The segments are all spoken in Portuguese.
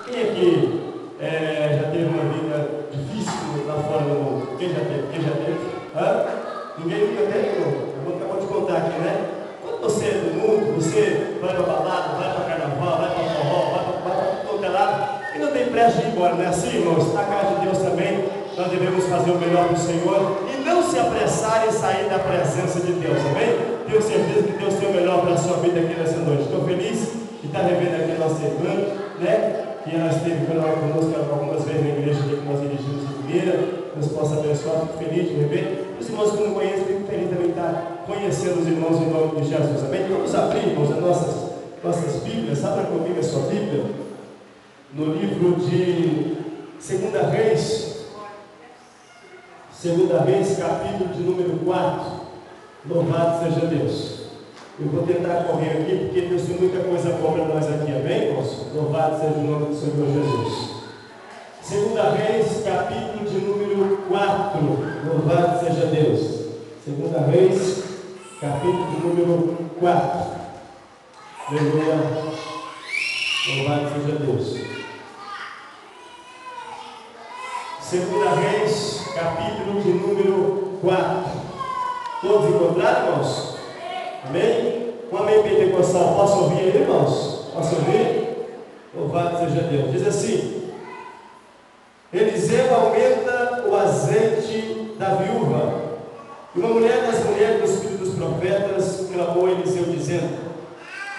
Quem aqui já teve uma vida difícil lá fora do mundo? Quem já teve? Quem já teve? Hã? Ninguém nunca teve? Eu acabou de contar aqui, né? Quando você é do mundo, você vai para balada, vai para carnaval, vai para forró, vai para todo lado, e não tem pressa de ir embora, não é assim, irmãos? Na casa de Deus também, nós devemos fazer o melhor para o Senhor e não se apressar em sair da presença de Deus, amém? Tenho certeza que Deus tem o melhor para a sua vida aqui nessa noite. Estou feliz de estar revendo aqui a nossa irmã, né? Que ela esteve conosco algumas vezes na igreja que nós dirigimos em primeira. Deus possa abençoar, fico feliz de rever. Os irmãos que não conhecem, fico feliz também de estar conhecendo os irmãos em nome de Jesus, amém? Vamos abrir, irmãos, as nossas Bíblias. Abra comigo a sua Bíblia no livro de 2 Reis, capítulo de número 4. Louvado seja Deus. Eu vou tentar correr aqui, porque Deus tem muita coisa boa para nós aqui, amém, irmãos? Louvado seja o nome do Senhor Jesus. 2 Reis, capítulo de número 4. Louvado seja Deus. 2 Reis, capítulo de número 4. Aleluia. Louvado seja Deus. 2 Reis, capítulo de número 4. Todos encontraram, irmãos? Amém? Um amém pentecostal. Posso ouvir aí, irmãos? Posso ouvir? Louvado seja Deus. Diz assim: Eliseu aumenta o azeite da viúva. E uma mulher das mulheres dos filhos dos profetas clamou a Eliseu, dizendo: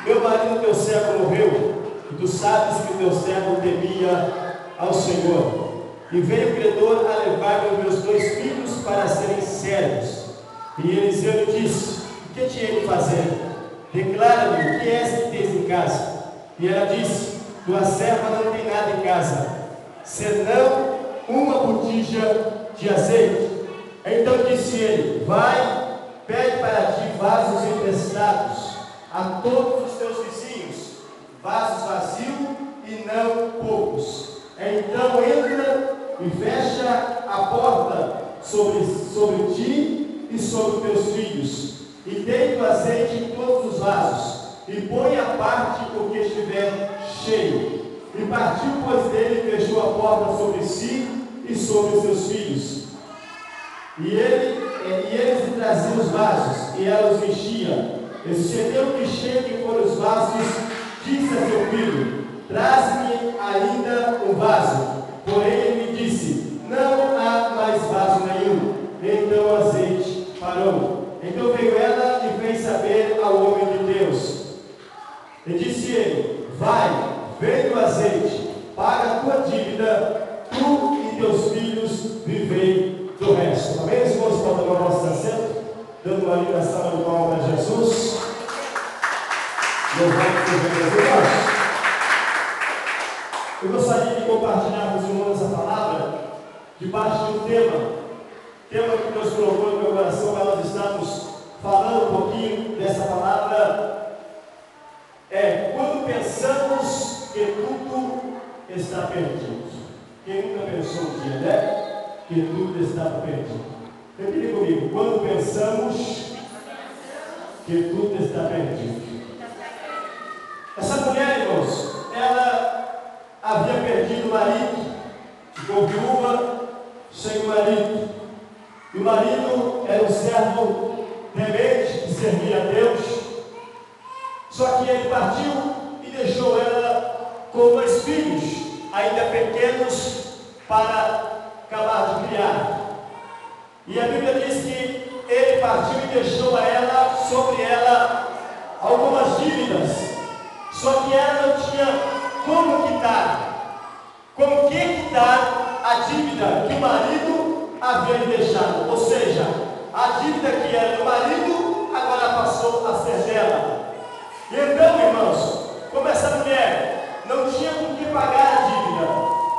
Meu marido, teu servo, morreu, e tu sabes que teu servo temia ao Senhor. E veio o credor a levar meus 2 filhos para serem servos. E Eliseu lhe disse: O que te hei de fazer? Declara-me o que és que tens em casa. E ela disse: Tua serva não tem nada em casa, senão uma botija de azeite. Então disse ele: Vai, pede para ti vasos emprestados a todos os teus vizinhos, vasos vazios e não poucos. Então entra e fecha a porta sobre ti e sobre teus filhos, e deita o azeite em todos os vasos, e põe à parte o que estiver cheio. E partiu, pois, dele, e fechou a porta sobre si e sobre os seus filhos. E eles lhe traziam os vasos, e ela os enchia. E sucedeu que, cheio que foram os vasos, disse a seu filho: Traz-me ainda um vaso. Porém ele me disse: Não há mais vaso nenhum. Então o azeite parou. Então veio ela e fez saber ao homem de Deus. E disse ele: Vai, vende o azeite, paga a tua dívida, tu e teus filhos vivei do resto. Amém? Os irmãos podem tomar o vosso assento, dando uma linda salva de palmas a Jesus. Louvado seja Deus. Eu gostaria de compartilhar com os irmãos essa palavra debaixo de um tema que Deus colocou no meu coração para nós estarmos falando um pouquinho dessa palavra. Quando pensamos que tudo está perdido. Quem nunca pensou um dia, né? Que tudo estava perdido. Repita comigo: quando pensamos que tudo está perdido. Essa mulher, irmãos, ela havia perdido o marido, ficou viúva, sem o marido. E o marido era um servo temente que servia a Deus. Só que ele partiu e deixou ela com 2 filhos, ainda pequenos, para acabar de criar. E a Bíblia diz que ele partiu e deixou sobre ela algumas dívidas. Só que ela não tinha como que quitar a dívida que o marido havia lhe deixado. Ou seja, a dívida que era do marido agora passou a ser dela. E então, irmãos, como essa mulher não tinha com que pagar a dívida,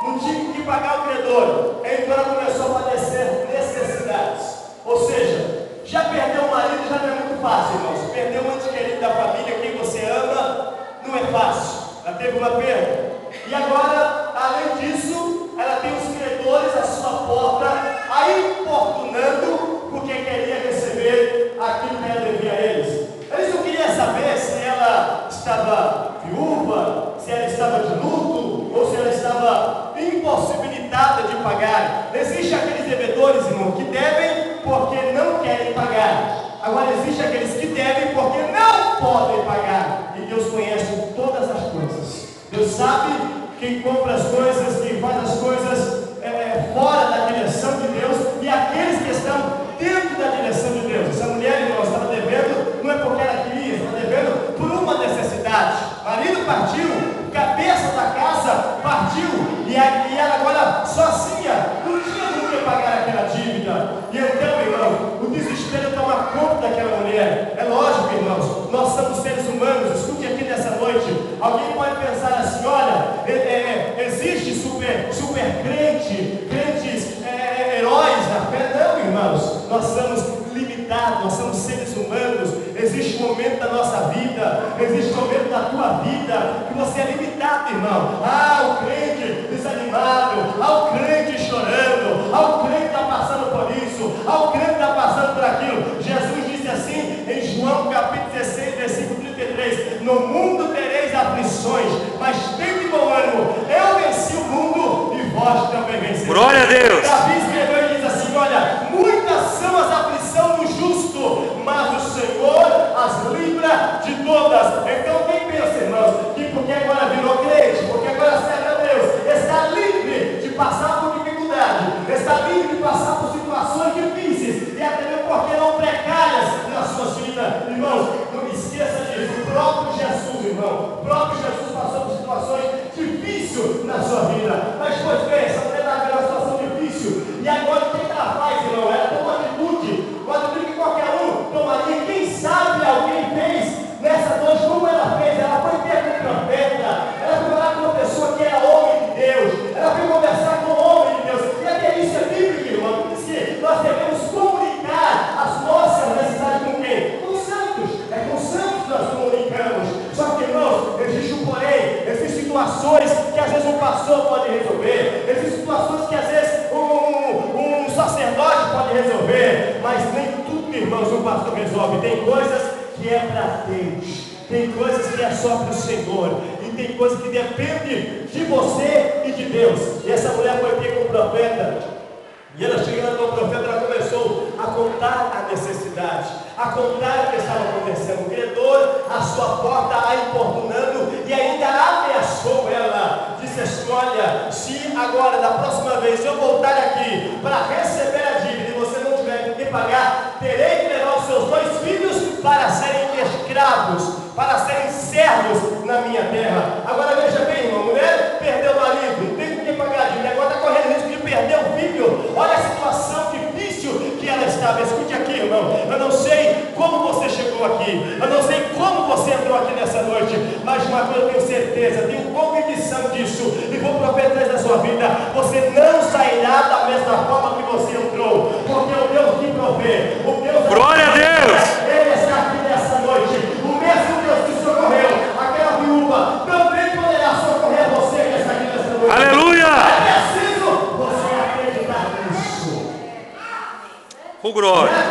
não tinha com que pagar o credor, então ela começou a padecer necessidades. Ou seja, já perdeu o marido já não é muito fácil, irmãos. Perder um ente querido da família, quem você ama, não é fácil. Ela teve uma perda. E agora, além disso, ela tem os credores à sua porta, a importunando, porque queria receber aquilo que ela devia a eles. Eles não queriam saber se ela estava viúva, se ela estava de luto, ou se ela estava Agora existem aqueles que devem porque não podem pagar. E Deus conhece todas as coisas. Deus sabe quem compra as coisas, quem faz as coisas fora da direção de Deus e aqueles que estão dentro da direção de Deus. Essa mulher, irmão, estava devendo, não é porque ela queria, estava devendo por uma necessidade. O marido partiu, o cabeça da casa partiu e ela agora sozinha não tinha com que pagar aquela dívida. E então, irmão, o desespero toma conta daquela mulher. É lógico, irmãos, nós somos seres humanos. Escute aqui nessa noite. Alguém pode pensar assim: olha, existe super crentes, heróis na fé. Não, irmãos, nós somos limitados, nós somos seres humanos. Existe um momento da nossa vida, existe um momento da tua vida que você é limitado, irmão. O crente desanimado, o crente chorando, o crente está passando por isso, o crente está passando por aquilo. Jesus disse assim em João capítulo 16, versículo 33: no mundo tereis aflições, mas tem de bom ânimo, eu venci o mundo e vós também vencereis. Glória a Deus. Davi escreveu e diz assim: olha, muitas são as aflições do justo, mas o Senhor as livra de todas. Então quem pensa, irmãos, que porque agora virou crente, porque agora serve a Deus, está livre de passar por dificuldade, está livre de passar por situações difíceis e até mesmo porque não precárias nas suas vidas, irmãos, não esqueça disso. O próprio Jesus, irmão, o próprio Jesus passou por situações difíceis na sua vida. Mas pois bem, essa mulher estava vivendo uma situação difícil e agora o que ela faz, irmão? Ela toma uma atitude que qualquer um tomaria. Quem sabe alguém fez nessa noite como ela fez. Ela foi ter com o profeta, ela foi falar com uma pessoa que era homem de Deus, ela foi conversar com o homem de Deus. E até isso é bíblico, irmão. Diz que nós devemos comunicar as nossas necessidades com quem? Com os santos. É com os santos que nós comunicamos. Só que, irmãos, existe um porém, existem situações que às vezes um pastor pode resolver, existem situações que às vezes um sacerdote pode resolver, mas nem tudo, irmãos, um pastor resolve. Tem coisas que é para Deus, tem coisas que é só para o Senhor, e tem coisas que dependem de você e de Deus. E essa mulher foi ter com o profeta, e ela chegando ao profeta, ela começou a contar a necessidade, a contar o que estava acontecendo. O credor à sua porta a importunando e ainda ameaçou ela. Disse assim: olha, se agora da próxima vez eu voltar aqui para receber a dívida e você não tiver com que pagar, terei que levar os seus 2 filhos para serem escravos, para serem servos na minha terra. Agora veja bem, irmão, a mulher perdeu o marido, não tem com que pagar a dívida, agora está correndo risco de perder o filho. Olha a situação difícil que ela estava. Escute aqui, irmão, eu não sei como você chegou aqui, eu não sei como você entrou aqui nessa noite, mas uma coisa eu tenho certeza, tenho convicção disso, e vou profetizar na sua vida: você não sairá da mesma forma que você entrou, porque o Deus que provê, o Deus, glória a Deus, Ele está aqui nessa noite. O mesmo Deus que socorreu aquela viúva também poderá socorrer você que está aqui nessa noite. Aleluia! É preciso você acreditar nisso. Glória.